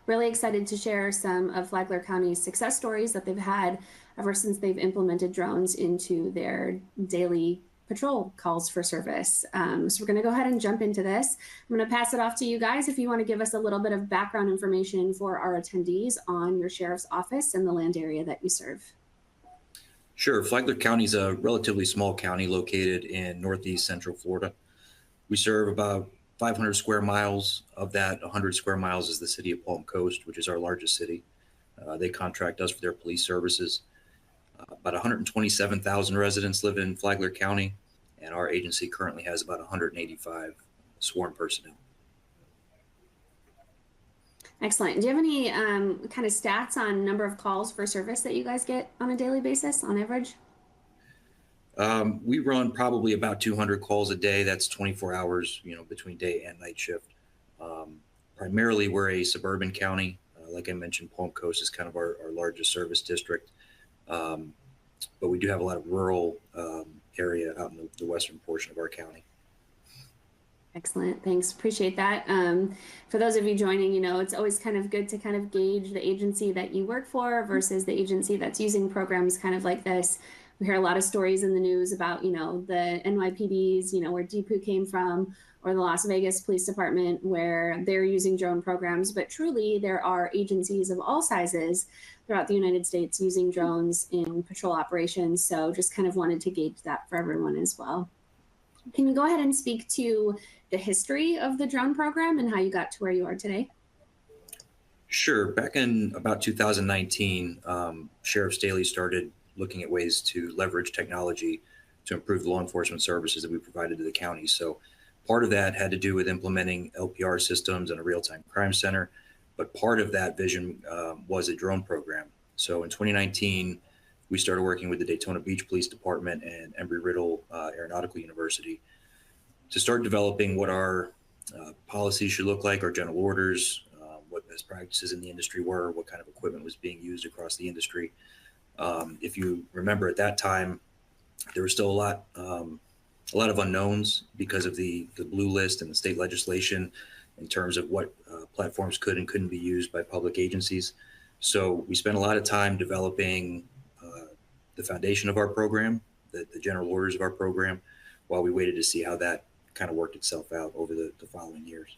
Really excited to share some of Flagler County's success stories that they've had ever since they've implemented drones into their daily patrol calls for service. So we're going to go ahead and jump into this. I'm going to pass it off to you guys if you want to give us a little bit of background information for our attendees on your sheriff's office and the land area that you serve. Sure. Flagler County is a relatively small county located in northeast central Florida. We serve about 500 square miles. Of that, 100 square miles is the city of Palm Coast, which is our largest city. They contract us for their police services. About 127,000 residents live in Flagler County, and our agency currently has about 185 sworn personnel. Excellent. Do you have any kind of stats on number of calls for service that you guys get on a daily basis on average? We run probably about 200 calls a day. That's 24 hours, between day and night shift. Primarily, we're a suburban county. Like I mentioned, Palm Coast is kind of our largest service district. But we do have a lot of rural area out in the western portion of our county. Excellent. Thanks. Appreciate that. For those of you joining, it's always kind of good to kind of gauge the agency that you work for versus the agency that's using programs kind of like this. We hear a lot of stories in the news about, the NYPDs, where DPU came from, or the Las Vegas Police Department, where they're using drone programs. But truly, there are agencies of all sizes throughout the United States using drones in patrol operations. So just kind of wanted to gauge that for everyone as well. Can you go ahead and speak to the history of the drone program and how you got to where you are today? Sure. Back in about 2019, Sheriff Staley started looking at ways to leverage technology to improve the law enforcement services that we provided to the county. So part of that had to do with implementing LPR systems and a real-time crime center. But part of that vision was a drone program. So in 2019, we started working with the Daytona Beach Police Department and Embry-Riddle Aeronautical University to start developing what our policies should look like, our general orders, what best practices in the industry were, what kind of equipment was being used across the industry. If you remember at that time, there was still a lot of unknowns because of the blue list and the state legislation in terms of what platforms could and couldn't be used by public agencies. So we spent a lot of time developing the foundation of our program, the general orders of our program, while we waited to see how that kind of worked itself out over the following years.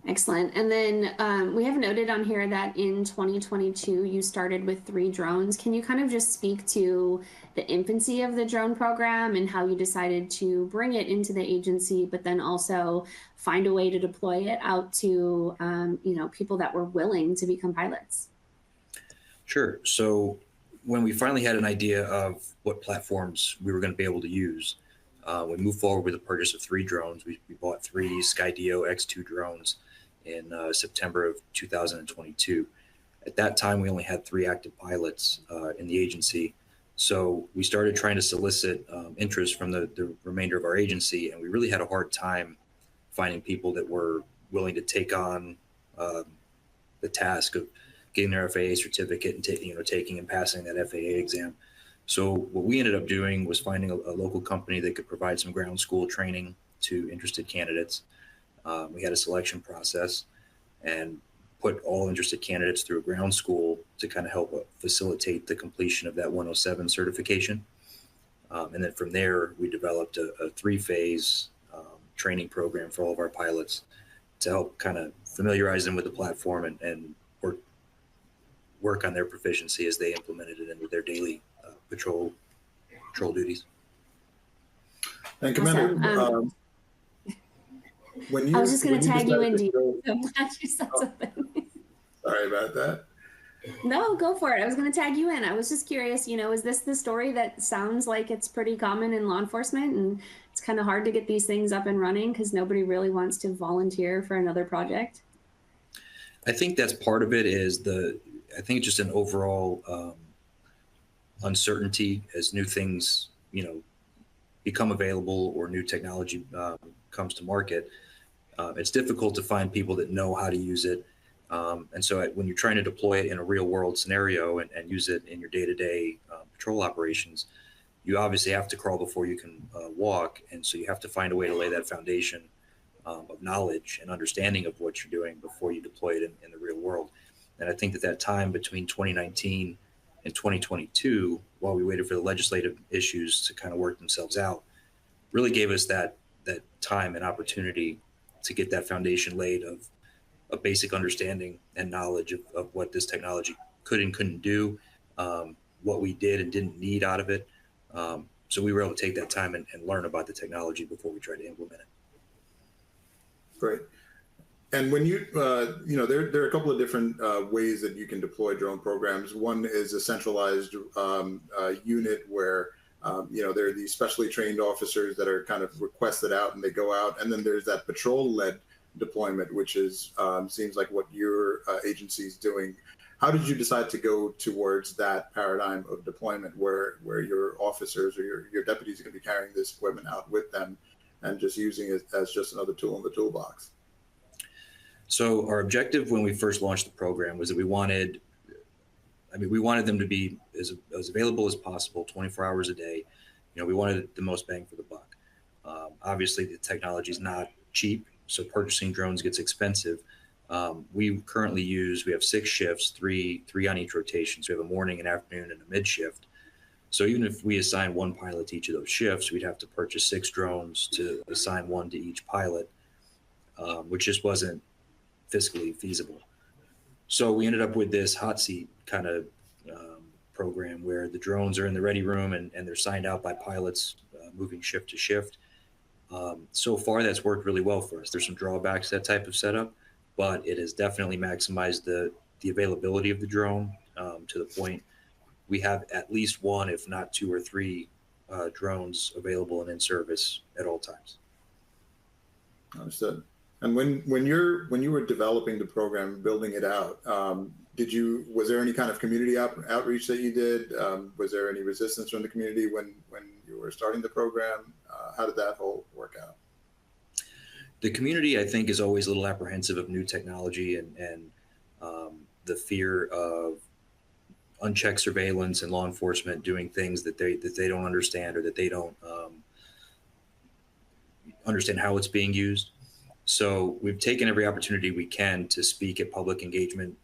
Excellent. And then we have noted on here that in 2022, you started with 3 drones. Can you kind of just speak to the infancy of the drone program and how you decided to bring it into the agency, but then also find a way to deploy it out to, people that were willing to become pilots? Sure. So when we finally had an idea of what platforms we were going to be able to use, we moved forward with the purchase of 3 drones. We bought 3 Skydio X2 drones in September of 2022. At that time, we only had 3 active pilots in the agency. So we started trying to solicit interest from the remainder of our agency, and we really had a hard time finding people that were willing to take on the task of getting their FAA certificate and taking and passing that FAA exam. So what we ended up doing was finding a local company that could provide some ground school training to interested candidates. We had a selection process and put all interested candidates through a ground school to kind of help facilitate the completion of that 107 certification. And then from there, we developed a 3-phase training program for all of our pilots to help kind of familiarize them with the platform and work on their proficiency as they implemented it into their daily patrol duties. And Commander, Awesome. I was just going to tag you in, Dee. I'm glad you said something. Sorry about that. No, go for it. I was going to tag you in. I was just curious, is this the story that sounds like it's pretty common in law enforcement and it's kind of hard to get these things up and running because nobody really wants to volunteer for another project? I think that's part of it I think it's just an overall uncertainty as new things, become available or new technology comes to market. It's difficult to find people that know how to use it. And so when you're trying to deploy it in a real world scenario and use it in your day-to-day patrol operations, you obviously have to crawl before you can walk. And so you have to find a way to lay that foundation of knowledge and understanding of what you're doing before you deploy it in the real world. And I think that time between 2019 and 2022, while we waited for the legislative issues to kind of work themselves out, really gave us that time and opportunity to get that foundation laid of a basic understanding and knowledge of what this technology could and couldn't do, what we did and didn't need out of it. So we were able to take that time and learn about the technology before we tried to implement it. Great. And when you there are a couple of different ways that you can deploy drone programs. One is a centralized unit where there are these specially trained officers that are kind of requested out and they go out. And then there's that patrol-led deployment, which is seems like what your agency is doing. How did you decide to go towards that paradigm of deployment where your officers or your deputies are going to be carrying this equipment out with them and just using it as just another tool in the toolbox? So our objective when we first launched the program was that we wanted them to be as available as possible, 24 hours a day. We wanted the most bang for the buck. Obviously, the technology is not cheap, so purchasing drones gets expensive. We have 6 shifts, three on each rotation. So we have a morning, an afternoon, and a mid shift. So even if we assign one pilot to each of those shifts, we'd have to purchase 6 drones to assign one to each pilot, which just wasn't fiscally feasible. So we ended up with this hot seat kind of program where the drones are in the ready room and they're signed out by pilots moving shift to shift. So far, that's worked really well for us. There's some drawbacks to that type of setup, but it has definitely maximized the availability of the drone to the point we have at least 1, if not 2 or 3 drones available and in service at all times. Understood. And when you were developing the program, building it out, was there any kind of community outreach that you did? Was there any resistance from the community when you were starting the program? How did that whole work out? The community, I think, is always a little apprehensive of new technology and the fear of unchecked surveillance and law enforcement doing things that they don't understand or that they don't understand how it's being used. So we've taken every opportunity we can to speak at public engagement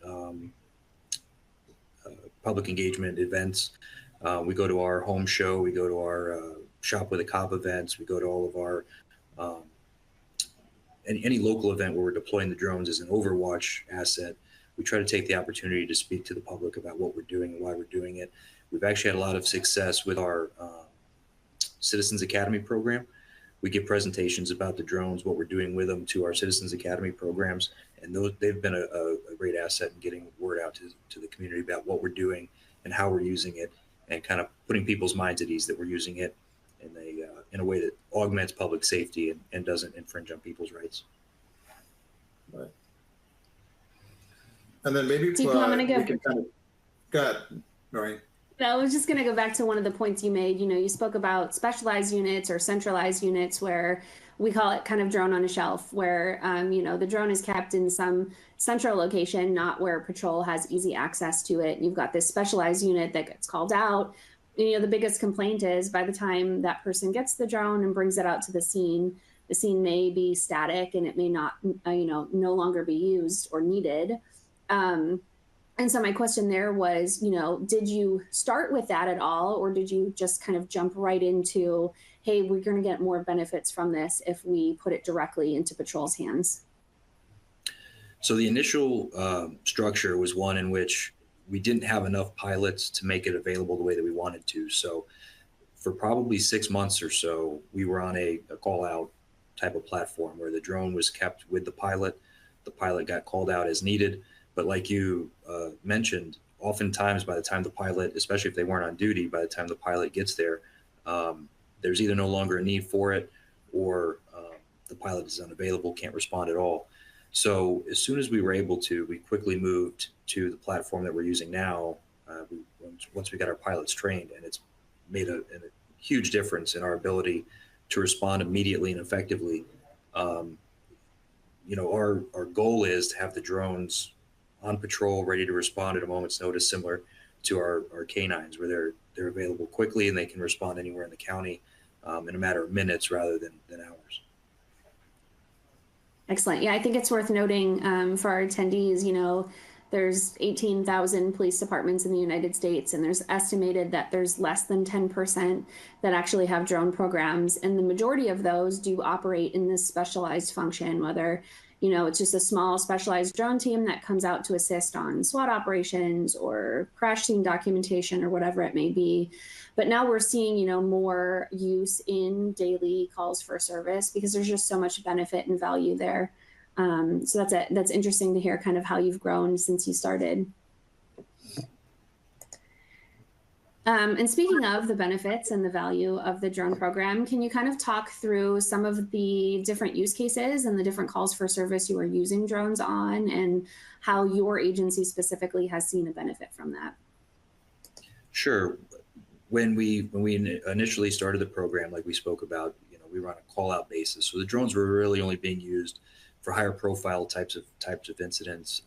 events. We go to our home show, we go to our Shop with a Cop events, we go to all of our any local event where we're deploying the drones as an Overwatch asset. We try to take the opportunity to speak to the public about what we're doing and why we're doing it. We've actually had a lot of success with our Citizens Academy program. We give presentations about the drones, what we're doing with them to our Citizens Academy programs. And they've been a great asset in getting word out to the community about what we're doing and how we're using it and kind of putting people's minds at ease that we're using it in a way that augments public safety and doesn't infringe on people's rights. Right. And then maybe I'm gonna go. Go ahead, Noreen. I was just going to go back to one of the points you made. You spoke about specialized units or centralized units where we call it kind of drone on a shelf, where, the drone is kept in some central location, not where patrol has easy access to it. You've got this specialized unit that gets called out. The biggest complaint is by the time that person gets the drone and brings it out to the scene may be static and it may not, no longer be used or needed. And so my question there was, did you start with that at all, or did you just kind of jump right into, hey, we're going to get more benefits from this if we put it directly into patrol's hands? So the initial structure was one in which we didn't have enough pilots to make it available the way that we wanted to. So for probably 6 months or so, we were on a call out type of platform where the drone was kept with the pilot. The pilot got called out as needed. But like you mentioned, oftentimes by the time the pilot, especially if they weren't on duty, by the time the pilot gets there, there's either no longer a need for it or the pilot is unavailable, can't respond at all. So as soon as we were able to, we quickly moved to the platform that we're using now. Once we got our pilots trained, and it's made a huge difference in our ability to respond immediately and effectively. Our goal is to have the drones on patrol, ready to respond at a moment's notice, similar to our canines, where they're available quickly and they can respond anywhere in the county in a matter of minutes rather than hours. Excellent. Yeah, I think it's worth noting for our attendees, you know, there's 18,000 police departments in the United States, and there's estimated that there's less than 10% that actually have drone programs. And the majority of those do operate in this specialized function, whether, you know, it's just a small specialized drone team that comes out to assist on SWAT operations or crash scene documentation or whatever it may be. But now we're seeing, you know, more use in daily calls for service because there's just so much benefit and value there. So that's interesting to hear kind of how you've grown since you started. And speaking of the benefits and the value of the drone program, can you kind of talk through some of the different use cases and the different calls for service you are using drones on and how your agency specifically has seen a benefit from that? Sure. When we initially started the program, like we spoke about, you know, we were on a call out basis. So the drones were really only being used for higher profile types of incidents.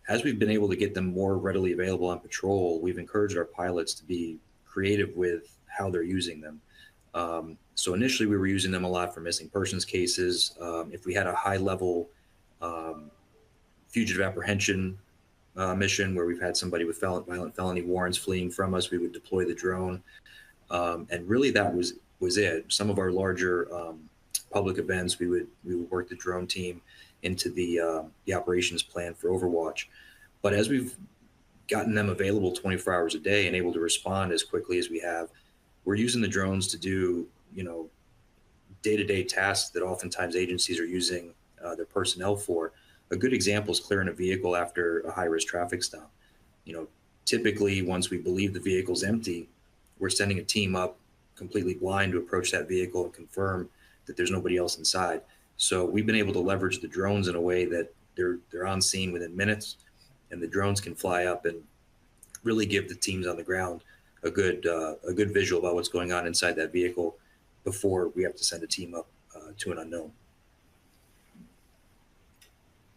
As we've been able to get them more readily available on patrol, we've encouraged our pilots to be creative with how they're using them. So initially we were using them a lot for missing persons cases. If we had a high level fugitive apprehension mission where we've had somebody with violent felony warrants fleeing from us, we would deploy the drone. And really that was it. Some of our larger public events, we would work the drone team into the operations plan for Overwatch. But as we've gotten them available 24 hours a day and able to respond as quickly as we have, we're using the drones to do, you know, day-to-day tasks that oftentimes agencies are using their personnel for. A good example is clearing a vehicle after a high-risk traffic stop. You know, typically once we believe the vehicle's empty, we're sending a team up completely blind to approach that vehicle and confirm that there's nobody else inside. So we've been able to leverage the drones in a way that they're on scene within minutes, and the drones can fly up and really give the teams on the ground a good visual about what's going on inside that vehicle before we have to send a team up to an unknown.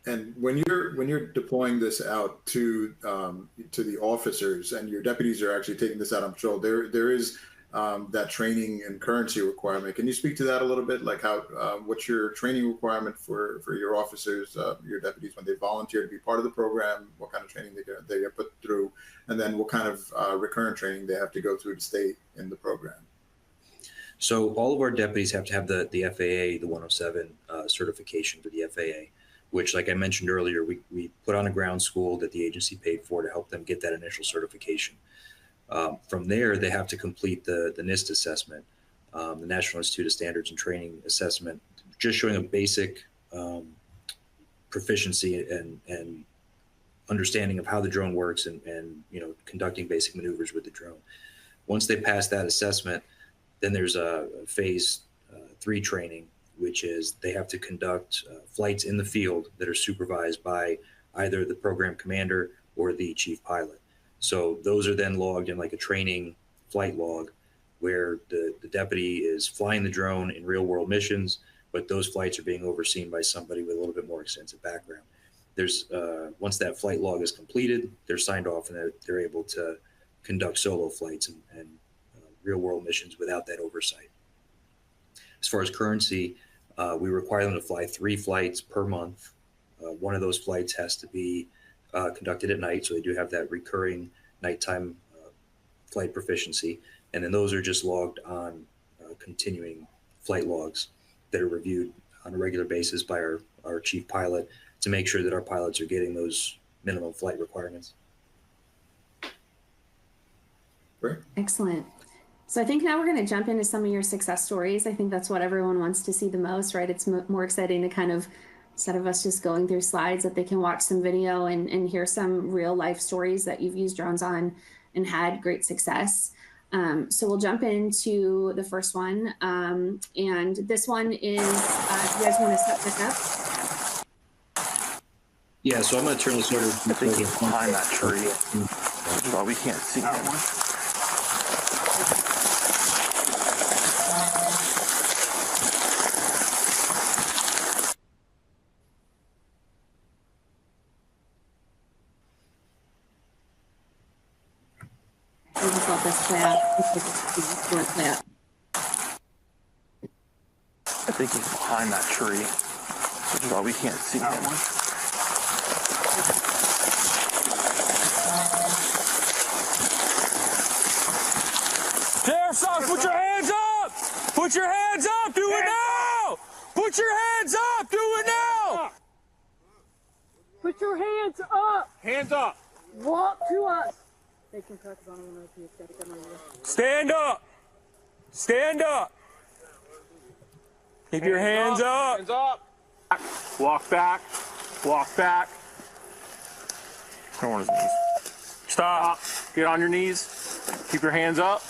And when you're deploying this out to the officers and your deputies are actually taking this out on patrol, there is that training and currency requirement. Can you speak to that a little bit? Like how what's your training requirement for your officers, your deputies when they volunteer to be part of the program? What kind of training they get put through, and then what kind of recurrent training they have to go through to stay in the program? So all of our deputies have to have the FAA, the 107 certification for the FAA, which, like I mentioned earlier, we put on a ground school that the agency paid for to help them get that initial certification. From there, they have to complete the NIST assessment, the National Institute of Standards and Training assessment, just showing a basic proficiency and understanding of how the drone works and you know, conducting basic maneuvers with the drone. Once they pass that assessment, then there's a phase 3 training, which is they have to conduct flights in the field that are supervised by either the program commander or the chief pilot. So those are then logged in like a training flight log where the deputy is flying the drone in real world missions, but those flights are being overseen by somebody with a little bit more extensive background. There's once that flight log is completed, they're signed off and they're able to conduct solo flights and real world missions without that oversight. As far as currency, we require them to fly 3 flights per month. One of those flights has to be conducted at night, so they do have that recurring nighttime flight proficiency. And then those are just logged on continuing flight logs that are reviewed on a regular basis by our chief pilot to make sure that our pilots are getting those minimum flight requirements. Great. Excellent. So I think now we're going to jump into some of your success stories. I think that's what everyone wants to see the most, right? It's more exciting to kind of, instead of us just going through slides, that they can watch some video and hear some real life stories that you've used drones on and had great success. So we'll jump into the first one. And this one is, if you guys want to set this up. Yeah, so I'm going to turn this over. I think he's behind that tree. Well, we can't see that one. We'll just let this play out. Play out. I think he's behind that tree. Which is why we can't see him. Sheriff's office, put your hands up! Put your hands up! Do it now! Put your hands up! Do it now! Put your hands up! Hands up! Walk to us! Stand up! Stand up! Keep your hands up! Hands up! Walk back. Walk back. I don't want his knees. Stop. Get on your knees. Keep your hands up.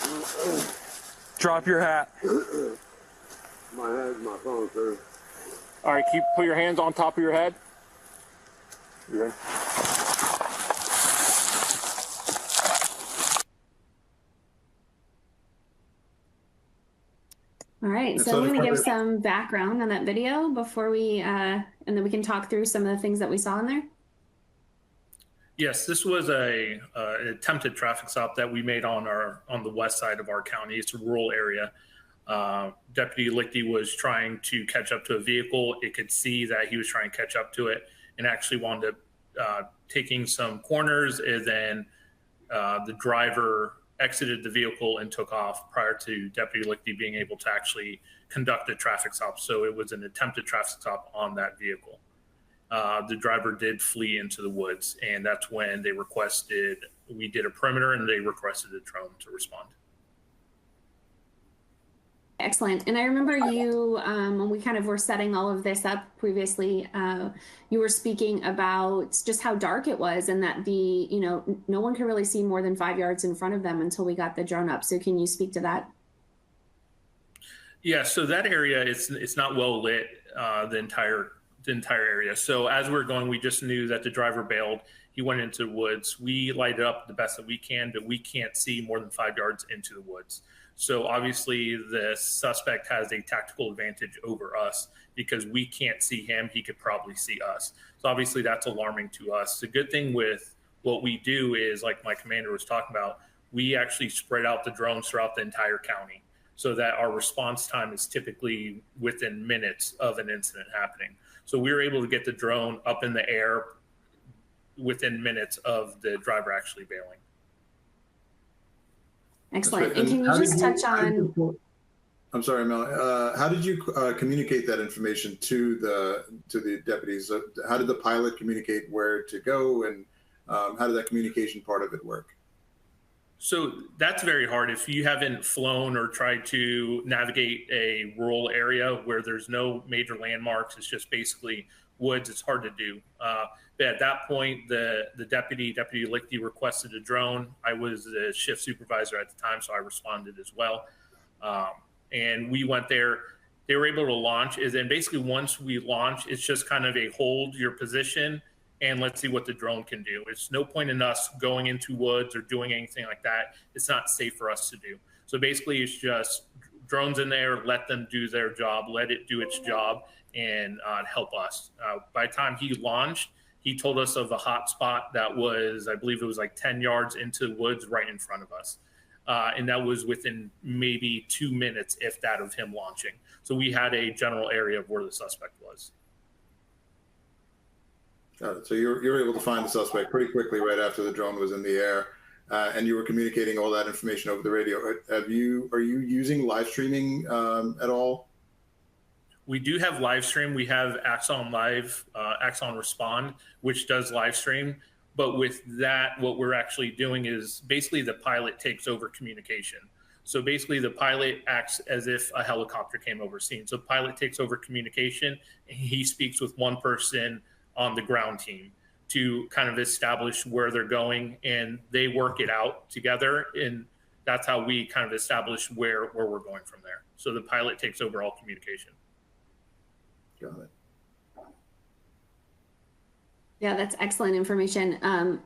Drop your hat. My head, my phone, sir. All right, put your hands on top of your head. Yeah. All right, so I'm going to give some background on that video before we, and then we can talk through some of the things that we saw in there. Yes, this was an attempted traffic stop that we made on the west side of our county. It's a rural area. Deputy Lichty was trying to catch up to a vehicle. It could see that he was trying to catch up to it and actually wound up taking some corners, and then the driver exited the vehicle and took off prior to Deputy Lichty being able to actually conduct a traffic stop. So it was an attempted traffic stop on that vehicle. The driver did flee into the woods, and that's when we did a perimeter, and they requested a drone to respond. Excellent. And I remember you, when we kind of were setting all of this up previously, you were speaking about just how dark it was, and that no one could really see more than 5 yards in front of them until we got the drone up. So can you speak to that? Yeah, so that area, it's not well lit, the entire area. So as we're going, we just knew that the driver bailed. He went into the woods. We light it up the best that we can, but we can't see more than 5 yards into the woods. So obviously the suspect has a tactical advantage over us because we can't see him. He could probably see us. So obviously that's alarming to us. The good thing with what we do is, like my commander was talking about, we actually spread out the drones throughout the entire county so that our response time is typically within minutes of an incident happening. So we were able to get the drone up in the air within minutes of the driver actually bailing. Excellent. And can you just touch on? I'm sorry, Mel. How did you communicate that information to the deputies? How did the pilot communicate where to go, and how did that communication part of it work? So that's very hard. If you haven't flown or tried to navigate a rural area where there's no major landmarks, it's just basically woods, it's hard to do. But at that point, the Deputy Lichty requested a drone. I was the shift supervisor at the time, so I responded as well. And we went there. They were able to launch. And then basically once we launch, it's just kind of a hold your position and let's see what the drone can do. It's no point in us going into woods or doing anything like that. It's not safe for us to do. So basically it's just drones in there, let them do their job, let it do its job, and help us. By the time he launched, he told us of a hot spot that was, I believe it was like 10 yards into the woods right in front of us. And that was within maybe 2 minutes, if that, of him launching. So we had a general area of where the suspect was. Got it. So you were able to find the suspect pretty quickly right after the drone was in the air, and you were communicating all that information over the radio. Are you using live streaming at all? We do have live stream. We have Axon Live, Axon Respond, which does live stream. But with that, what we're actually doing is basically the pilot takes over communication. So basically the pilot acts as if a helicopter came over scene. So the pilot takes over communication, and he speaks with one person on the ground team to kind of establish where they're going, and they work it out together. And that's how we kind of establish where we're going from there. So the pilot takes over all communication. Got it. Yeah, that's excellent information.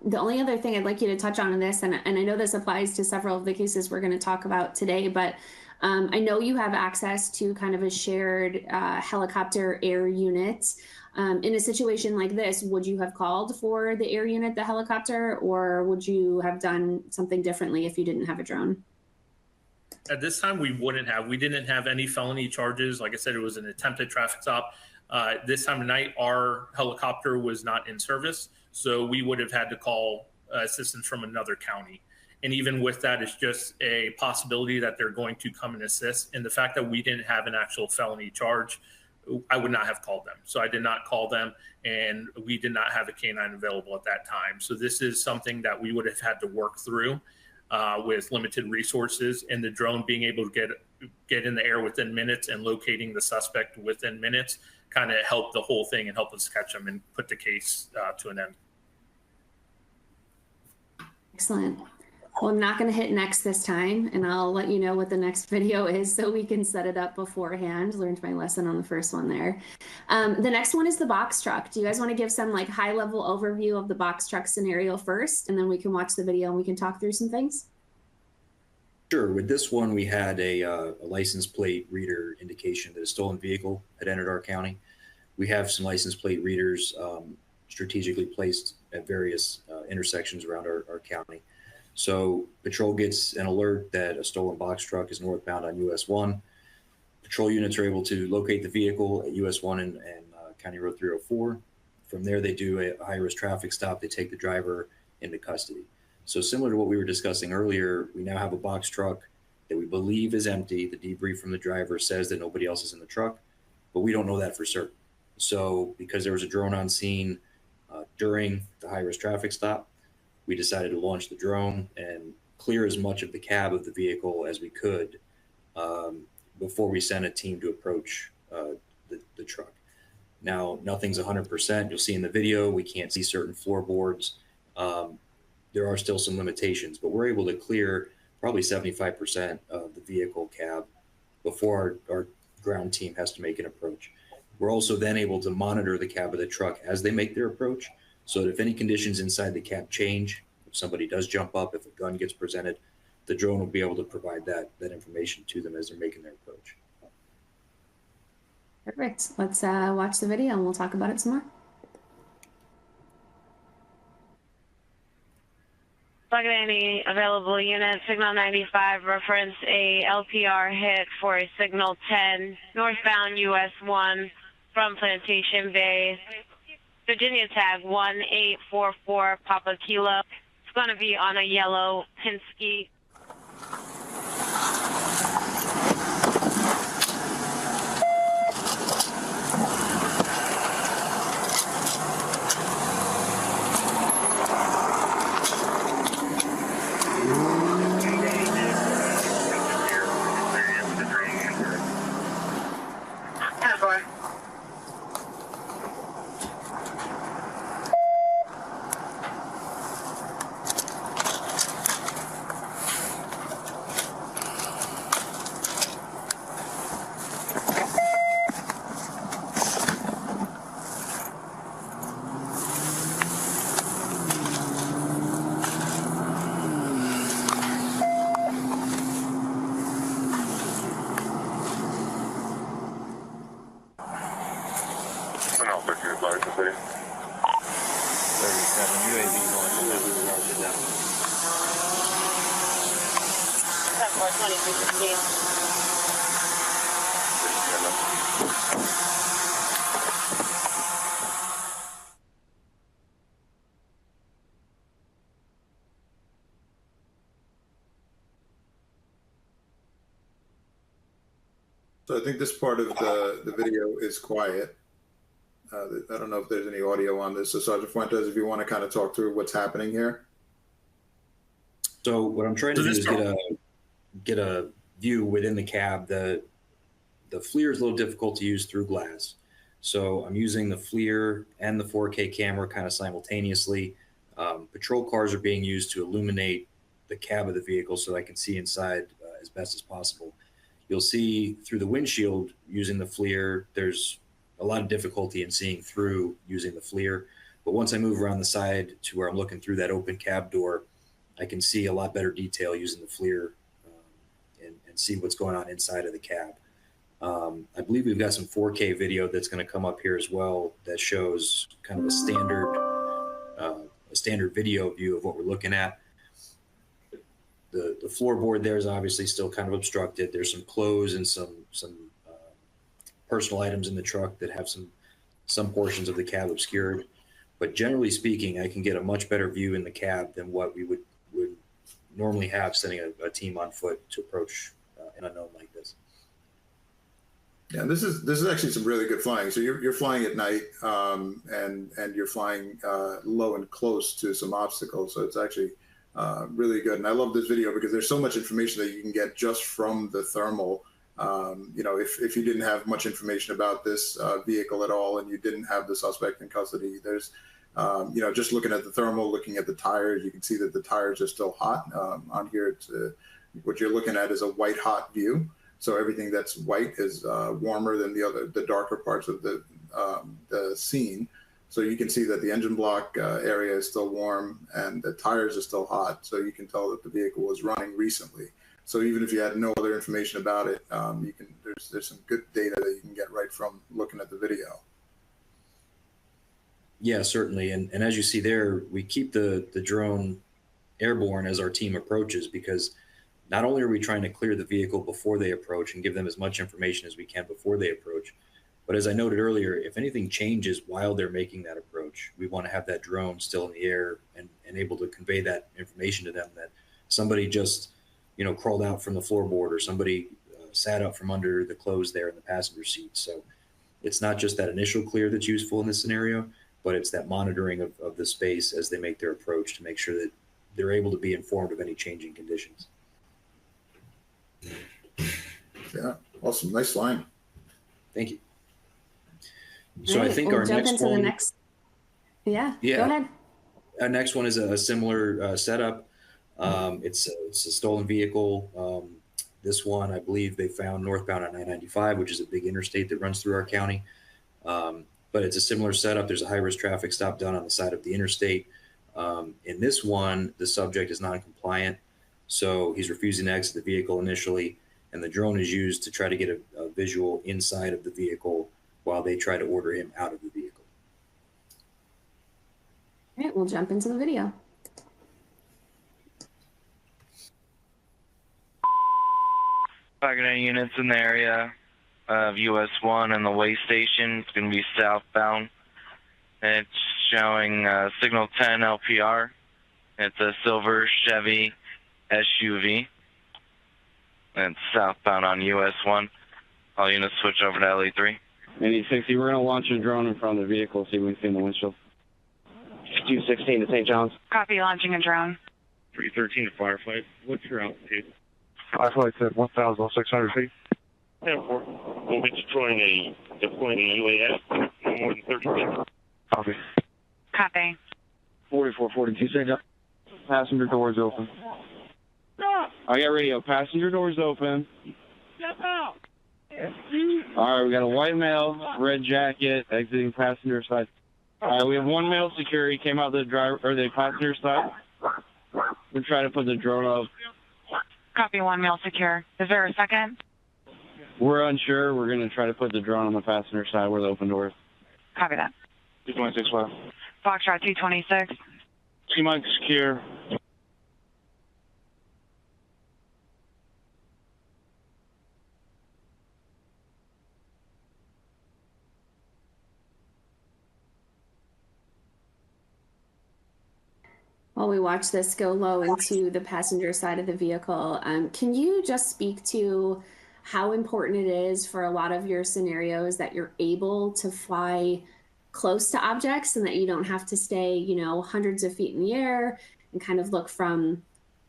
The only other thing I'd like you to touch on in this, and I know this applies to several of the cases we're going to talk about today, but I know you have access to kind of a shared helicopter air unit. In a situation like this, would you have called for the air unit, the helicopter, or would you have done something differently if you didn't have a drone? At this time, we wouldn't have. We didn't have any felony charges. Like I said, it was an attempted traffic stop. This time of night, our helicopter was not in service, so we would have had to call assistance from another county. And even with that, it's just a possibility that they're going to come and assist. And the fact that we didn't have an actual felony charge, I would not have called them. So I did not call them, and we did not have a canine available at that time. So this is something that we would have had to work through with limited resources, and the drone being able to get in the air within minutes and locating the suspect within minutes kind of helped the whole thing and help us catch them and put the case to an end. Excellent. Well, I'm not going to hit next this time, and I'll let you know what the next video is so we can set it up beforehand. Learned my lesson on the first one there. The next one is the box truck. Do you guys want to give some like high level overview of the box truck scenario first, and then we can watch the video and we can talk through some things? Sure. With this one, we had a license plate reader indication that a stolen vehicle had entered our county. We have some license plate readers strategically placed at various intersections around our county. So patrol gets an alert that a stolen box truck is northbound on US 1. Patrol units are able to locate the vehicle at US 1 and County Road 304. From there, they do a high-risk traffic stop. They take the driver into custody. So similar to what we were discussing earlier, we now have a box truck that we believe is empty. The debrief from the driver says that nobody else is in the truck, but we don't know that for certain. So because there was a drone on scene during the high-risk traffic stop, we decided to launch the drone and clear as much of the cab of the vehicle as we could before we sent a team to approach the truck. Now, nothing's 100%. You'll see in the video, we can't see certain floorboards. There are still some limitations, but we're able to clear probably 75% of the vehicle cab before our ground team has to make an approach. We're also then able to monitor the cab of the truck as they make their approach, so that if any conditions inside the cab change, if somebody does jump up, if a gun gets presented, the drone will be able to provide that information to them as they're making their approach. Perfect. Let's watch the video and we'll talk about it some more. Plug in any available unit. Signal 95, reference a LPR hit for signal 10, northbound US 1 from Plantation Bay. Virginia tag 1844 Papa Kilo. It's going to be on a yellow Penske. So I think this part of the video is quiet. I don't know if there's any audio on this. So Sergeant Fuentes, if you want to kind of talk through what's happening here. So what I'm trying to do is get a view within the cab. The FLIR is a little difficult to use through glass. So I'm using the FLIR and the 4K camera kind of simultaneously. Patrol cars are being used to illuminate the cab of the vehicle so I can see inside as best as possible. You'll see through the windshield using the FLIR, there's a lot of difficulty in seeing through using the FLIR. But once I move around the side to where I'm looking through that open cab door, I can see a lot better detail using the FLIR and see what's going on inside of the cab. I believe we've got some 4K video that's going to come up here as well that shows kind of a standard video view of what we're looking at. The floorboard there is obviously still kind of obstructed. There's some clothes and some personal items in the truck that have some some portions of the cab obscured. But generally speaking, I can get a much better view in the cab than what we would normally have sending a team on foot to approach an unknown like this. Yeah, this is actually some really good flying. So you're flying at night, and you're flying low and close to some obstacles. So it's actually really good. And I love this video because there's so much information that you can get just from the thermal. You know, if you didn't have much information about this vehicle at all, and you didn't have the suspect in custody, there's you know, just looking at the thermal, looking at the tires, you can see that the tires are still hot. On here, it's, what you're looking at is a white hot view. So everything that's white is warmer than the darker parts of the scene. So you can see that the engine block area is still warm and the tires are still hot. So you can tell that the vehicle was running recently. So even if you had no other information about it, there's some good data that you can get right from looking at the video. Yeah, certainly. And as you see there, we keep the drone airborne as our team approaches, because not only are we trying to clear the vehicle before they approach and give them as much information as we can before they approach, but as I noted earlier, if anything changes while they're making that approach, we want to have that drone still in the air and able to convey that information to them, that somebody just, you know, crawled out from the floorboard, or somebody sat up from under the clothes there in the passenger seat. So it's not just that initial clear that's useful in this scenario, but it's that monitoring of the space as they make their approach to make sure that they're able to be informed of any changing conditions. Yeah, awesome. Nice flying. Thank you. So right, I think we'll our jump next into one, the next. Yeah, go ahead. Our next one is a similar setup. It's a stolen vehicle. This one, I believe they found northbound on I-95, which is a big interstate that runs through our county. But it's a similar setup. There's a high-risk traffic stop done on the side of the interstate. In this one, the subject is non-compliant, so he's refusing to exit the vehicle initially, and the drone is used to try to get a visual inside of the vehicle while they try to order him out of the vehicle. All right, we'll jump into the video. Flagler units in the area of US 1 and the way station. It's going to be southbound. It's showing signal 10 LPR. It's a silver Chevy SUV. It's southbound on US 1. All units switch over to LE3. Maybe 60, we're going to launch a drone in front of the vehicle, see if we can see in the windshield. 216 to St. John's. Copy, launching a drone. 313 to Firefly. What's your altitude? Firefly's at 1,600 feet. 10-4. We'll be deploying a UAS no more than 30 feet. Copy. Copy. 4442 St. John's. Passenger doors open. I got radio. Passenger doors open. Step out. All right, we got a white male, red jacket, exiting passenger side. All right, we have one male security came out the driver or the passenger side. We're trying to put the drone up. Copy, one male secure. Is there a second? We're unsure. We're going to try to put the drone on the passenger side where the open doors. Copy that. 226 Foxtrot 226. T-Mike secure. While we watch this go low into the passenger side of the vehicle, can you just speak to how important it is for a lot of your scenarios that you're able to fly close to objects and that you don't have to stay, you know, hundreds of feet in the air and kind of look from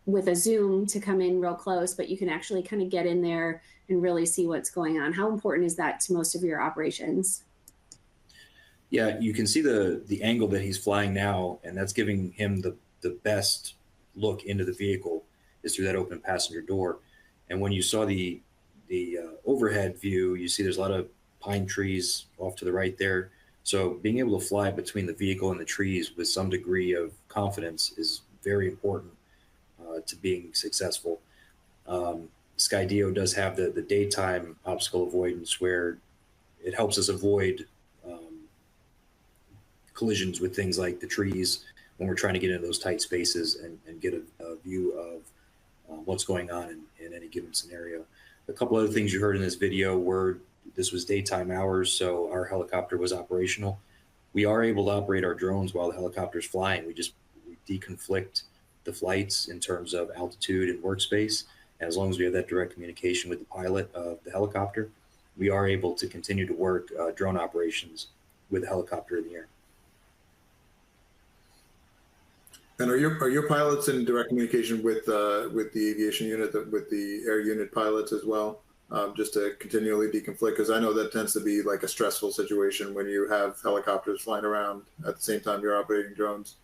with a zoom to come in real close, but you can actually kind of get in there and really see what's going on? How important is that to most of your operations? Yeah, you can see the angle that he's flying now, and that's giving him the best look into the vehicle is through that open passenger door. And when you saw the overhead view, you see there's a lot of pine trees off to the right there. So being able to fly between the vehicle and the trees with some degree of confidence is very important to being successful. Skydio does have the daytime obstacle avoidance where it helps us avoid collisions with things like the trees when we're trying to get into those tight spaces and get a view of what's going on in any given scenario. A couple other things you heard in this video were this was daytime hours, so our helicopter was operational. We are able to operate our drones while the helicopter's flying. We deconflict the flights in terms of altitude and workspace. And as long as we have that direct communication with the pilot of the helicopter, we are able to continue to work drone operations with the helicopter in the air. And are your pilots in direct communication with the aviation unit, with the air unit pilots as well, just to continually deconflict? Because I know that tends to be like a stressful situation when you have helicopters flying around at the same time you're operating drones.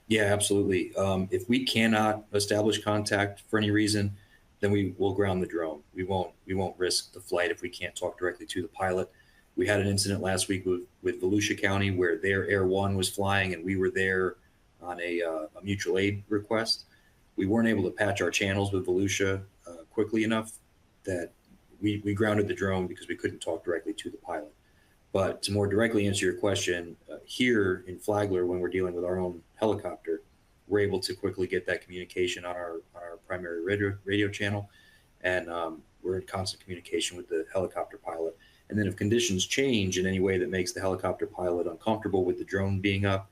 Yeah, absolutely. If we cannot establish contact for any reason, then we will ground the drone. We won't risk the flight if we can't talk directly to the pilot. We had an incident last week with Volusia County where their Air One was flying and we were there on a mutual aid request. We weren't able to patch our channels with Volusia quickly enough that we grounded the drone because we couldn't talk directly to the pilot. But to more directly answer your question, here in Flagler, when we're dealing with our own helicopter, we're able to quickly get that communication on our primary radio channel, and we're in constant communication with the helicopter pilot. And then if conditions change in any way that makes the helicopter pilot uncomfortable with the drone being up,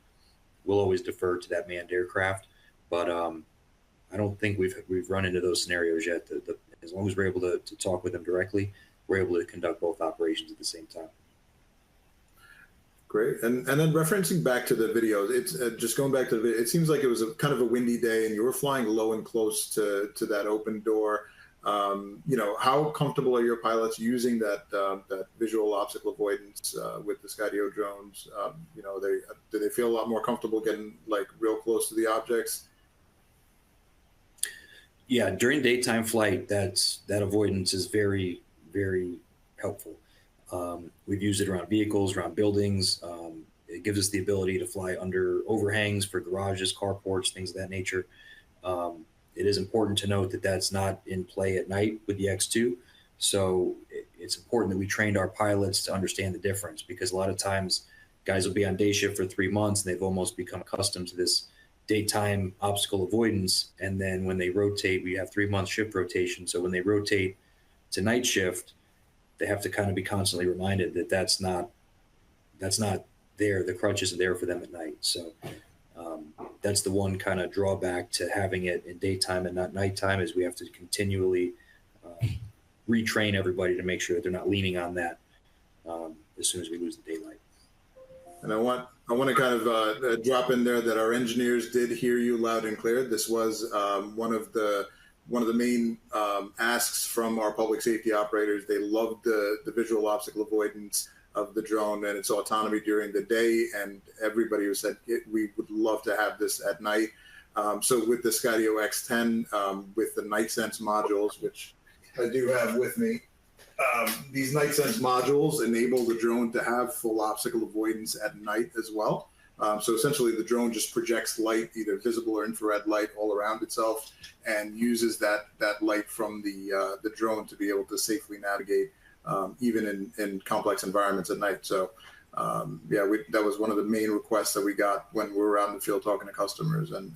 we'll always defer to that manned aircraft. But I don't think we've run into those scenarios yet. As long as we're able to talk with them directly, we're able to conduct both operations at the same time. Great. And then referencing back to the videos, it's just going back to the video, it seems like it was kind of a windy day and you were flying low and close to that open door. How comfortable are your pilots using that visual obstacle avoidance with the Skydio drones? Do they feel a lot more comfortable getting like real close to the objects? Yeah, during daytime flight, that avoidance is very, very helpful. We've used it around vehicles, around buildings. It gives us the ability to fly under overhangs for garages, carports, things of that nature. It is important to note that that's not in play at night with the X2. So it's important that we trained our pilots to understand the difference, because a lot of times guys will be on day shift for 3 months and they've almost become accustomed to this daytime obstacle avoidance. And then when they rotate, we have 3-month shift rotation. So when they rotate to night shift, they have to kind of be constantly reminded that that's not there. The crutch isn't there for them at night. So that's the one kind of drawback to having it in daytime and not nighttime, is we have to continually retrain everybody to make sure that they're not leaning on that as soon as we lose the daylight. And I want to kind of drop in there that our engineers did hear you loud and clear. This was one of the main asks from our public safety operators. They loved the visual obstacle avoidance of the drone and its autonomy during the day, and everybody who said we would love to have this at night. So with the Skydio X10, with the Night Sense modules, which I do have with me, these Night Sense modules enable the drone to have full obstacle avoidance at night as well. So essentially the drone just projects light, either visible or infrared light, all around itself, and uses that light from the drone to be able to safely navigate even in complex environments at night. So that was one of the main requests that we got when we were out in the field talking to customers, and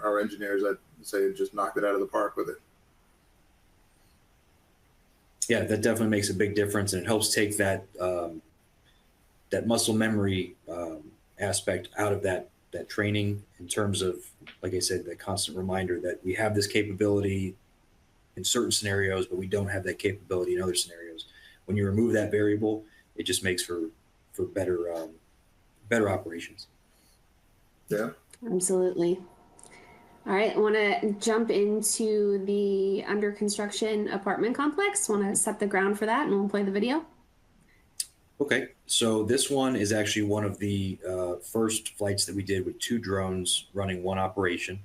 our engineers, I'd say, just knocked it out of the park with it. Yeah, that definitely makes a big difference, and it helps take that muscle memory aspect out of that training, in terms of, like I said, the constant reminder that we have this capability in certain scenarios, but we don't have that capability in other scenarios. When you remove that variable, it just makes for better operations. Yeah, absolutely. All right, I want to jump into the under construction apartment complex. Want to set the ground for that, and we'll play the video. Okay, so this one is actually one of the first flights that we did with 2 drones running one operation.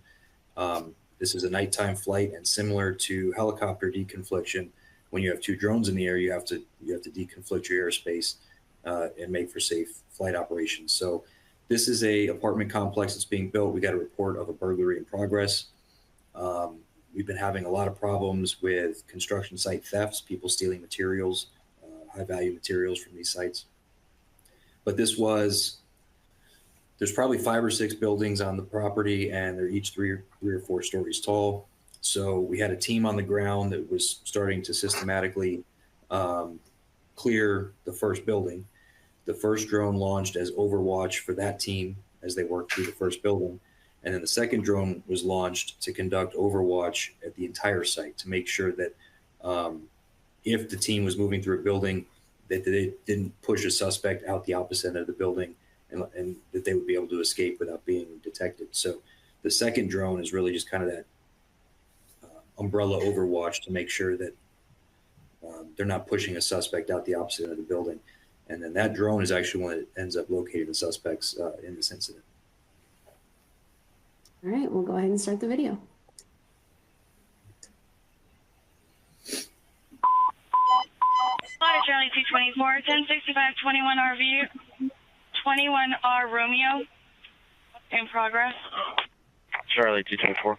This is a nighttime flight, and similar to helicopter deconfliction, when you have 2 drones in the air, you have to deconflict your airspace and make for safe flight operations. So this is a apartment complex that's being built. We got a report of a burglary in progress. We've been having a lot of problems with construction site thefts, people stealing materials, high value materials from these sites. But there's probably 5 or 6 buildings on the property, and they're each 3 or 4 stories tall. So we had a team on the ground that was starting to systematically clear the first building. The first drone launched as overwatch for that team as they worked through the first building. And then the second drone was launched to conduct overwatch at the entire site to make sure that if the team was moving through a building, that they didn't push a suspect out the opposite end of the building, and that they would be able to escape without being detected. So the second drone is really just kind of that umbrella overwatch to make sure that they're not pushing a suspect out the opposite end of the building. And then that drone is actually one that ends up locating the suspects in this incident. All right, we'll go ahead and start the video. Charlie 224, 1065, 21R 21R Romeo. In progress. Charlie 224.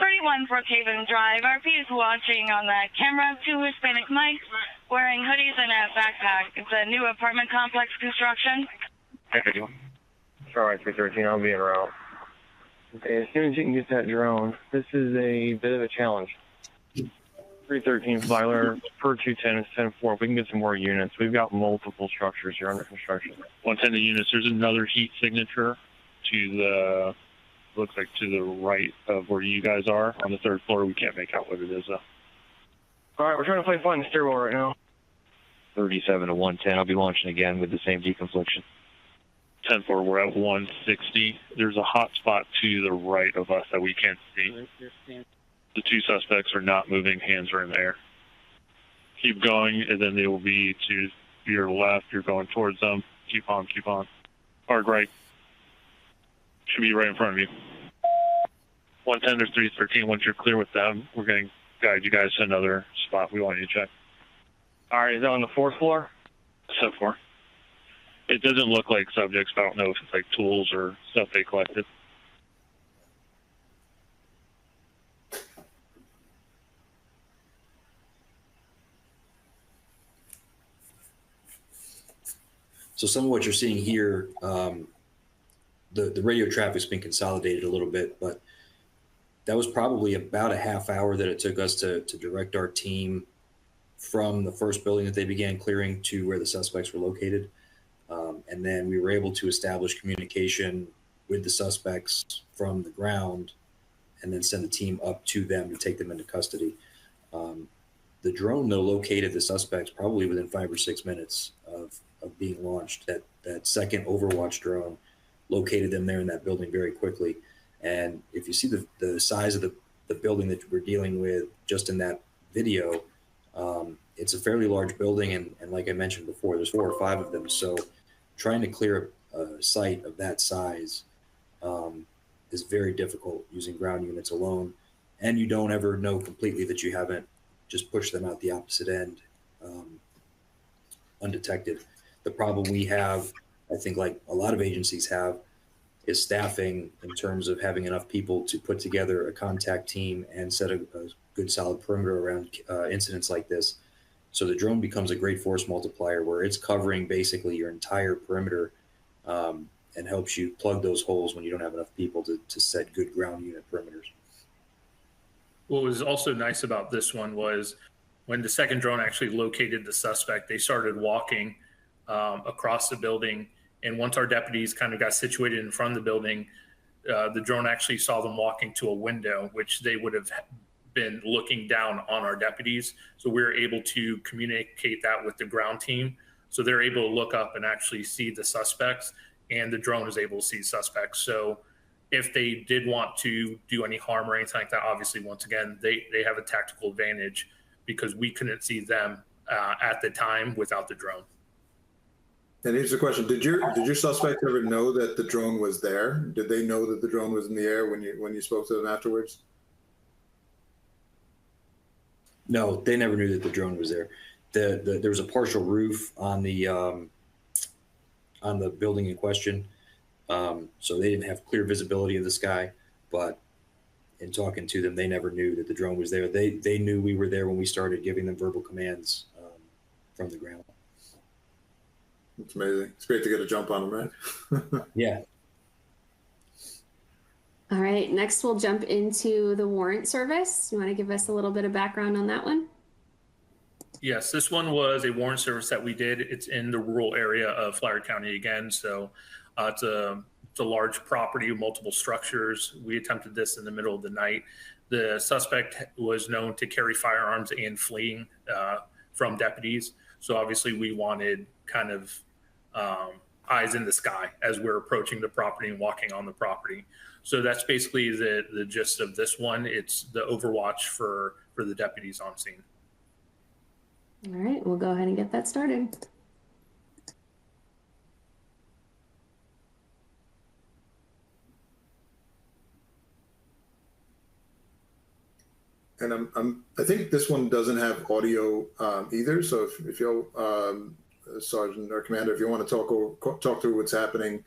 31 Brookhaven Drive. RP is watching on that camera. 2 Hispanic mics wearing hoodies and a backpack. It's a new apartment complex construction. Charlie 313, I'll be en route. Okay, as soon as you can get that drone, this is a bit of a challenge. 313 Flagler per 210 is 10-4. We can get some more units. We've got multiple structures here under construction. 110 units. There's another heat signature to the, looks like to the right of where you guys are on the 3rd floor. We can't make out what it is though. All right, we're trying to play fun in the stairwell right now. 37 to 110. I'll be launching again with the same deconfliction. 10-4, we're at 160. There's a hot spot to the right of us that we can't see. The 2 suspects are not moving, hands are in the air. Keep going, and then they will be to your left. You're going towards them. Keep on, keep on. Hard right. Should be right in front of you. 110, there's 313. Once you're clear with them, we're going to guide you guys to another spot we want you to check. All right, is that on the 4th floor? So far. It doesn't look like subjects, but I don't know if it's like tools or stuff they collected. So some of what you're seeing here, the radio traffic's been consolidated a little bit, but that was probably about a half hour that it took us to direct our team from the first building that they began clearing to where the suspects were located. And then we were able to establish communication with the suspects from the ground and then send the team up to them to take them into custody. The drone, though, located the suspects probably within 5 or 6 minutes of being launched. That second Overwatch drone located them there in that building very quickly. And if you see the size of the building that we're dealing with just in that video, it's a fairly large building. And like I mentioned before, there's 4 or 5 of them. So trying to clear a site of that size is very difficult using ground units alone. And you don't ever know completely that you haven't just pushed them out the opposite end undetected. The problem we have, I think like a lot of agencies have, is staffing in terms of having enough people to put together a contact team and set a good solid perimeter around incidents like this. So the drone becomes a great force multiplier where it's covering basically your entire perimeter and helps you plug those holes when you don't have enough people to set good ground unit perimeters. What was also nice about this one was when the second drone actually located the suspect, they started walking across the building. And once our deputies kind of got situated in front of the building, the drone actually saw them walking to a window, which they would have been looking down on our deputies. So we were able to communicate that with the ground team. So they're able to look up and actually see the suspects, and the drone is able to see suspects. So if they did want to do any harm or anything like that, obviously, once again, they have a tactical advantage because we couldn't see them at the time without the drone. And here's the question: Did your suspect ever know that the drone was there? Did they know that the drone was in the air when you spoke to them afterwards? No, they never knew that the drone was there. There was a partial roof on the building in question, so they didn't have clear visibility of the sky. But in talking to them, they never knew that the drone was there. They knew we were there when we started giving them verbal commands from the ground. It's amazing. It's great to get a jump on them, right? Yeah. All right, next we'll jump into the warrant service. You want to give us a little bit of background on that one? Yes, this one was a warrant service that we did. It's in the rural area of Flagler County again. So it's a large property with multiple structures. We attempted this in the middle of the night. The suspect was known to carry firearms and fleeing from deputies. So obviously we wanted kind of eyes in the sky as we're approaching the property and walking on the property. So that's basically the gist of this one. It's the overwatch for the deputies on scene. All right, we'll go ahead and get that started. And I think this one doesn't have audio either. So if you'll, Sergeant or Commander, if you want to talk through what's happening,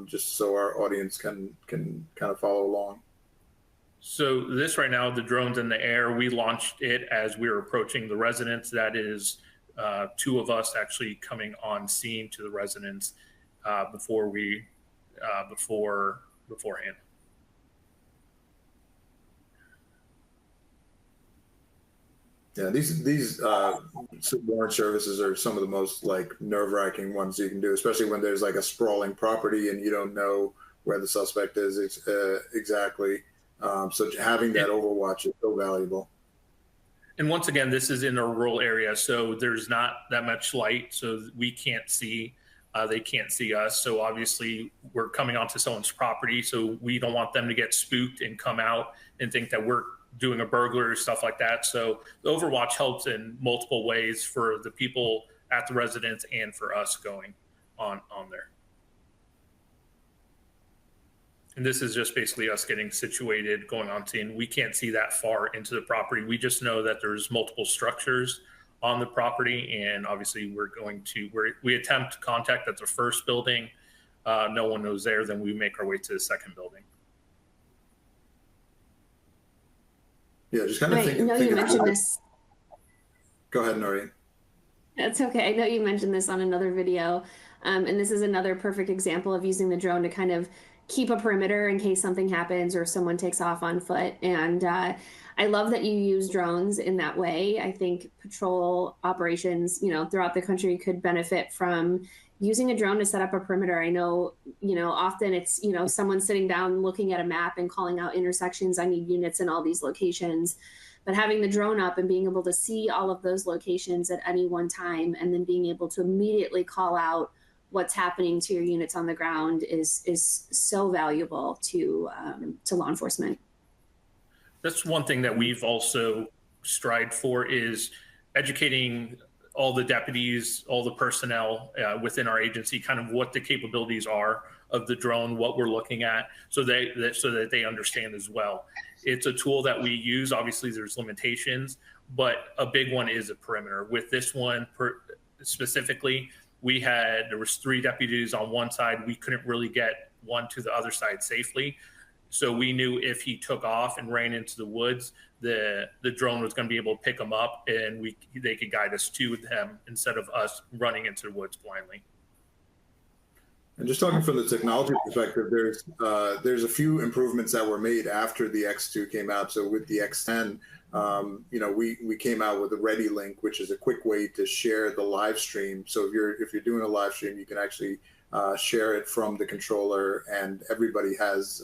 just so our audience can kind of follow along. So this right now, the drone's in the air. We launched it as we were approaching the residence. That is 2 of us actually coming on scene to the residence beforehand. Yeah, these warrant services are some of the most like nerve-wracking ones you can do, especially when there's like a sprawling property and you don't know where the suspect is exactly. So having that overwatch is so valuable. And once again, this is in a rural area, so there's not that much light, so we can't see. They can't see us. So obviously we're coming onto someone's property, so we don't want them to get spooked and come out and think that we're doing a burglary or stuff like that. So the overwatch helps in multiple ways for the people at the residence and for us going on there. And this is just basically us getting situated, going on scene. We can't see that far into the property. We just know that there's multiple structures on the property, and obviously we attempt contact at the first building. No one knows there, then we make our way to the second building. Yeah, just kind of think. I know you mentioned this. Go ahead, Noreen. That's okay. I know you mentioned this on another video, and this is another perfect example of using the drone to kind of keep a perimeter in case something happens or someone takes off on foot. And I love that you use drones in that way. I think patrol operations, throughout the country could benefit from using a drone to set up a perimeter. I know, often it's, someone sitting down looking at a map and calling out intersections. I need units in all these locations. But having the drone up and being able to see all of those locations at any one time and then being able to immediately call out what's happening to your units on the ground is so valuable to law enforcement. That's one thing that we've also strived for, is educating all the deputies, all the personnel within our agency, kind of what the capabilities are of the drone, what we're looking at, so that they understand as well. It's a tool that we use. Obviously, there's limitations, but a big one is a perimeter. With this one specifically, there was 3 deputies on one side. We couldn't really get one to the other side safely. So we knew if he took off and ran into the woods, the drone was going to be able to pick him up, and they could guide us to them instead of us running into the woods blindly. And just talking from the technology perspective, there's a few improvements that were made after the X2 came out. So with the X10, we came out with a Ready Link, which is a quick way to share the live stream. So if you're doing a live stream, you can actually share it from the controller, and everybody has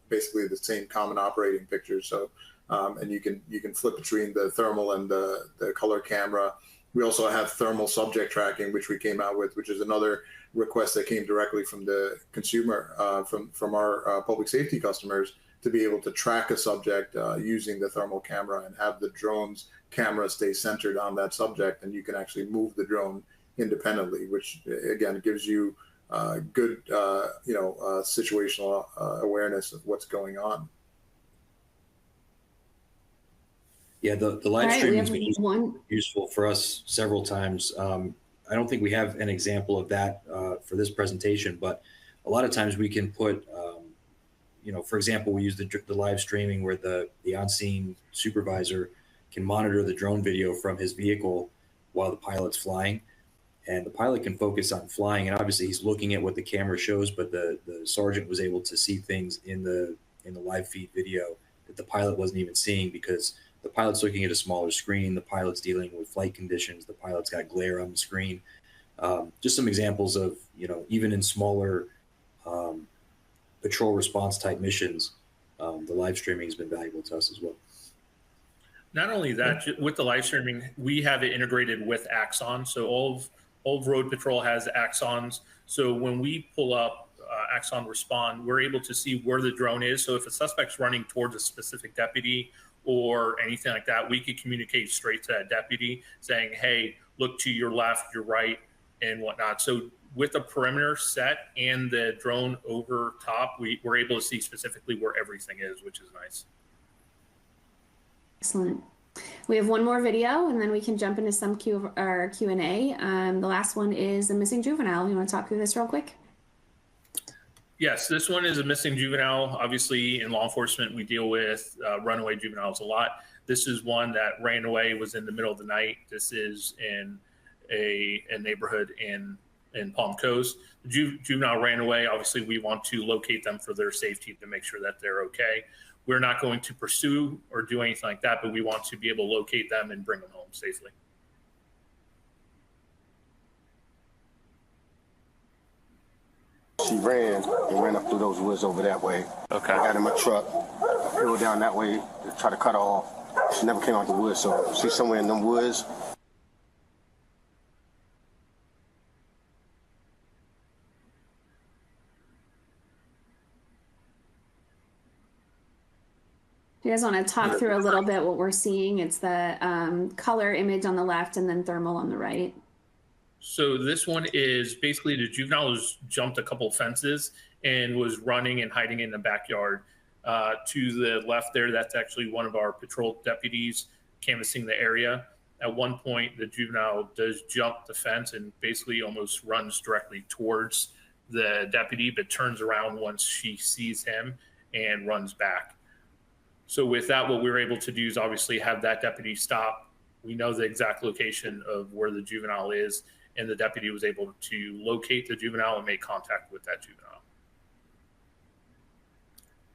basically the same common operating picture. So and you can flip between the thermal and the color camera. We also have thermal subject tracking, which we came out with, which is another request that came directly from the consumer, from our public safety customers, to be able to track a subject using the thermal camera and have the drone's camera stay centered on that subject, and you can actually move the drone independently, which again gives you good situational awareness of what's going on. Yeah, the live streaming has been useful for us several times. I don't think we have an example of that for this presentation, but a lot of times we can put, for example, we use the live streaming where the on-scene supervisor can monitor the drone video from his vehicle while the pilot's flying, and the pilot can focus on flying. And obviously he's looking at what the camera shows, but the sergeant was able to see things in the live feed video that the pilot wasn't even seeing, because the pilot's looking at a smaller screen, the pilot's dealing with flight conditions, the pilot's got glare on the screen. Just some examples of, even in smaller patrol response type missions, the live streaming has been valuable to us as well. Not only that, with the live streaming, we have it integrated with Axon. So all of Road Patrol has Axons. So when we pull up Axon Respond, we're able to see where the drone is. So if a suspect's running towards a specific deputy or anything like that, we could communicate straight to that deputy saying, hey, look to your left, your right, and whatnot. So with the perimeter set and the drone over top, we're able to see specifically where everything is, which is nice. Excellent. We have one more video, and then we can jump into some Q&A. The last one is a missing juvenile. You want to talk through this real quick? Yes, this one is a missing juvenile. Obviously, in law enforcement, we deal with runaway juveniles a lot. This is one that ran away, was in the middle of the night. This is in a neighborhood in Palm Coast. The juvenile ran away. Obviously, we want to locate them for their safety to make sure that they're okay. We're not going to pursue or do anything like that, but we want to be able to locate them and bring them home safely. She ran and ran up through those woods over that way. Okay. I got in my truck, rode down that way to try to cut her off. She never came out the woods, so she's somewhere in them woods. You guys want to talk through a little bit what we're seeing? It's the color image on the left and then thermal on the right. So this one is basically the juvenile has jumped a couple fences and was running and hiding in the backyard. To the left there, that's actually one of our patrol deputies canvassing the area. At one point, the juvenile does jump the fence and basically almost runs directly towards the deputy, but turns around once she sees him and runs back. So with that, what we were able to do is obviously have that deputy stop. We know the exact location of where the juvenile is, and the deputy was able to locate the juvenile and make contact with that juvenile.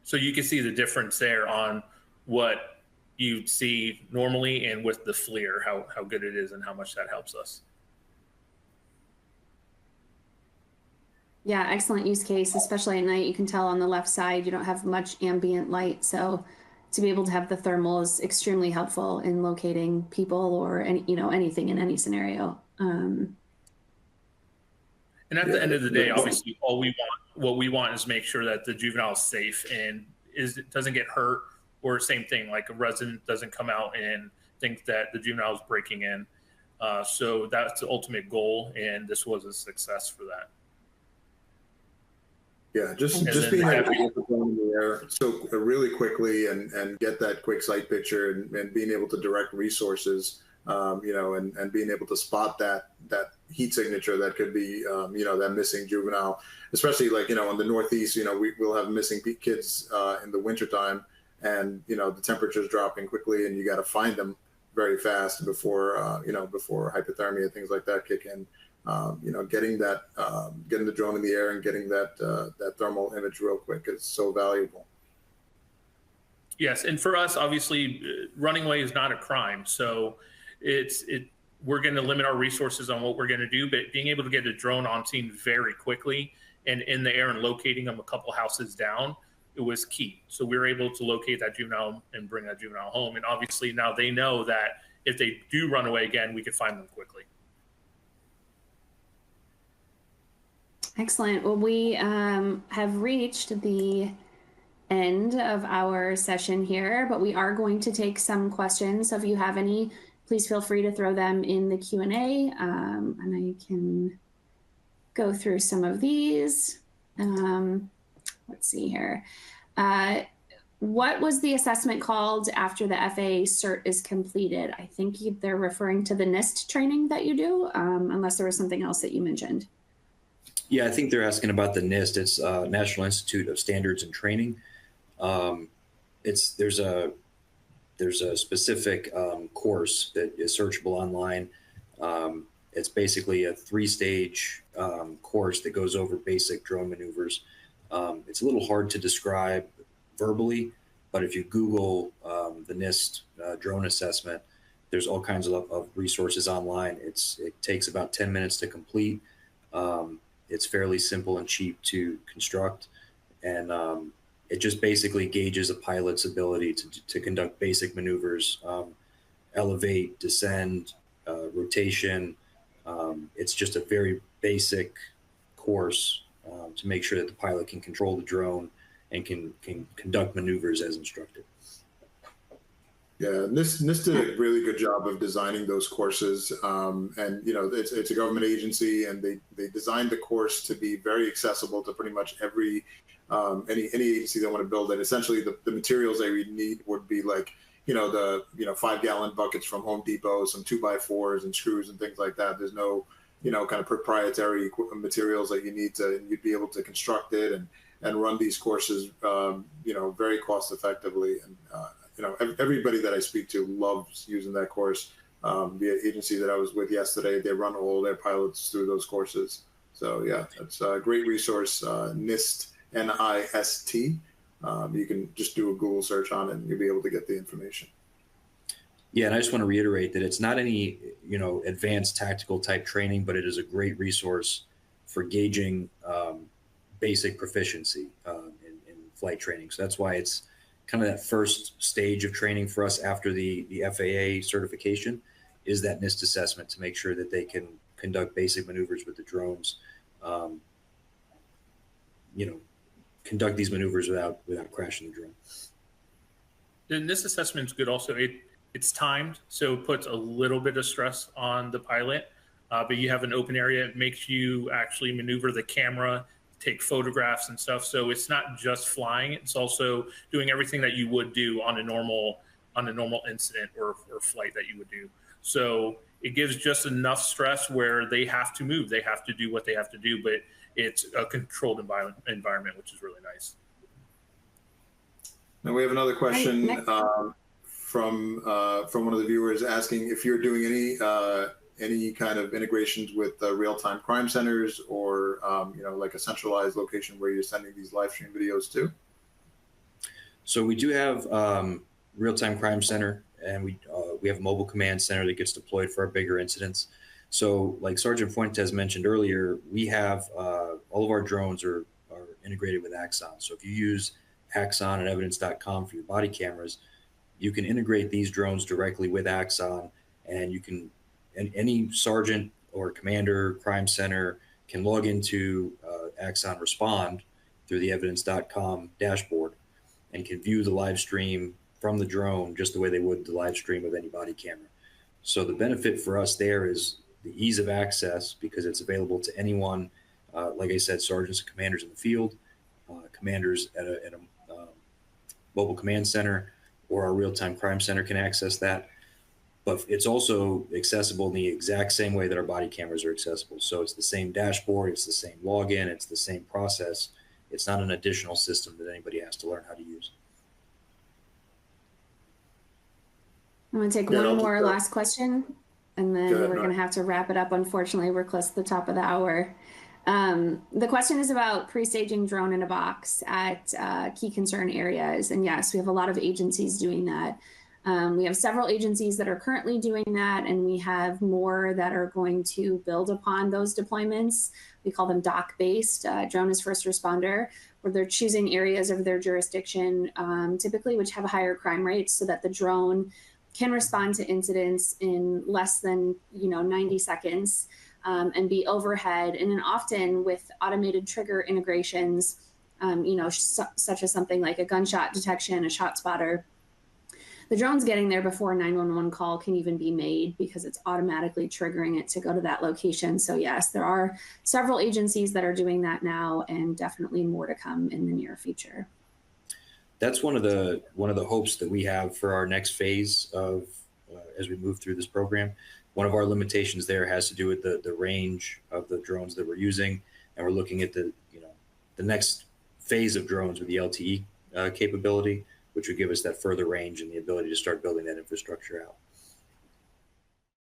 So you can see the difference there on what you'd see normally and with the FLIR, how good it is and how much that helps us. Yeah, excellent use case, especially at night. You can tell on the left side, you don't have much ambient light. So to be able to have the thermal is extremely helpful in locating people or anything in any scenario. And at the end of the day, obviously, what we want is make sure that the juvenile is safe and doesn't get hurt, or same thing, like a resident doesn't come out and think that the juvenile is breaking in. So that's the ultimate goal, and this was a success for that. Yeah, just being able to get the drone in the air so really quickly and get that quick sight picture and being able to direct resources, and being able to spot that heat signature that could be, that missing juvenile, especially like, in the Northeast, we'll have missing kids in the wintertime, and, the temperature's dropping quickly and you got to find them very fast before, before hypothermia, things like that kick in. Getting the drone in the air and getting that thermal image real quick is so valuable. Yes, and for us, obviously, running away is not a crime. So we're going to limit our resources on what we're going to do, but being able to get a drone on scene very quickly and in the air and locating them a couple houses down, it was key. So we were able to locate that juvenile and bring that juvenile home. And obviously now they know that if they do run away again, we could find them quickly. Excellent. Well, we have reached the end of our session here, but we are going to take some questions. So if you have any, please feel free to throw them in the Q&A, and I can go through some of these. Let's see here. What was the assessment called after the FAA cert is completed? I think they're referring to the NIST training that you do, unless there was something else that you mentioned. Yeah, I think they're asking about the NIST. It's National Institute of Standards and Training. There's a specific course that is searchable online. It's basically a 3-stage course that goes over basic drone maneuvers. It's a little hard to describe verbally, but if you Google the NIST drone assessment. There's all kinds of resources online. It takes about 10 minutes to complete. It's fairly simple and cheap to construct, and it just basically gauges a pilot's ability to conduct basic maneuvers, elevate, descend, rotation. It's just a very basic course to make sure that the pilot can control the drone and can conduct maneuvers as instructed. Yeah, NIST did a really good job of designing those courses, and it's a government agency, and they designed the course to be very accessible to pretty much any agency that want to build it. Essentially, the materials they would need would be like the 5-gallon buckets from Home Depot, some 2x4s and screws and things like that. There's no kind of proprietary materials that you need you'd be able to construct it and run these courses very cost effectively. And everybody that I speak to loves using that course. The agency that I was with yesterday, they run all their pilots through those courses. So yeah, it's a great resource. NIST, NIST. You can just do a Google search on it and you'll be able to get the information. Yeah, and I just want to reiterate that it's not any advanced tactical type training, but it is a great resource for gauging basic proficiency in flight training. So that's why it's kind of that first stage of training for us after the FAA certification is that NIST assessment to make sure that they can conduct basic maneuvers with the drones, conduct these maneuvers without crashing the drone. And this assessment is good also. It's timed, so it puts a little bit of stress on the pilot, but you have an open area. It makes you actually maneuver the camera, take photographs and stuff. So it's not just flying; it's also doing everything that you would do on a normal incident or flight that you would do. So it gives just enough stress where they have to move, they have to do what they have to do, but it's a controlled environment, which is really nice. Now we have another question from one of the viewers asking if you're doing any kind of integrations with real-time crime centers or like a centralized location where you're sending these live stream videos to. So we do have real-time crime center, and we have a mobile command center that gets deployed for our bigger incidents. So like Sergeant Fuentes mentioned earlier, we have all of our drones are integrated with Axon. So if you use Axon and evidence.com for your body cameras, you can integrate these drones directly with Axon, and you can, and any sergeant or commander, crime center can log into Axon Respond through the evidence.com dashboard and can view the live stream from the drone just the way they would the live stream of any body camera. So the benefit for us there is the ease of access because it's available to anyone. Like I said, sergeants and commanders in the field, commanders at a mobile command center, or our real-time crime center can access that. But it's also accessible in the exact same way that our body cameras are accessible. So it's the same dashboard, it's the same login, it's the same process. It's not an additional system that anybody has to learn how to use. I'm going to take one more last question, and then we're going to have to wrap it up. Unfortunately, we're close to the top of the hour. The question is about pre-staging drone in a box at key concern areas. And yes, we have a lot of agencies doing that. We have several agencies that are currently doing that, and we have more that are going to build upon those deployments. We call them DOC-based, drone as first responder, where they're choosing areas of their jurisdiction, typically which have higher crime rates, so that the drone can respond to incidents in less than 90 seconds and be overhead. And then often with automated trigger integrations, such as something like a gunshot detection, a shot spotter, the drone's getting there before a 911 call can even be made because it's automatically triggering it to go to that location. So yes, there are several agencies that are doing that now, and definitely more to come in the near future. That's one of the hopes that we have for our next phase of as we move through this program. One of our limitations there has to do with the range of the drones that we're using, and we're looking at the next phase of drones with the LTE capability, which would give us that further range and the ability to start building that infrastructure out.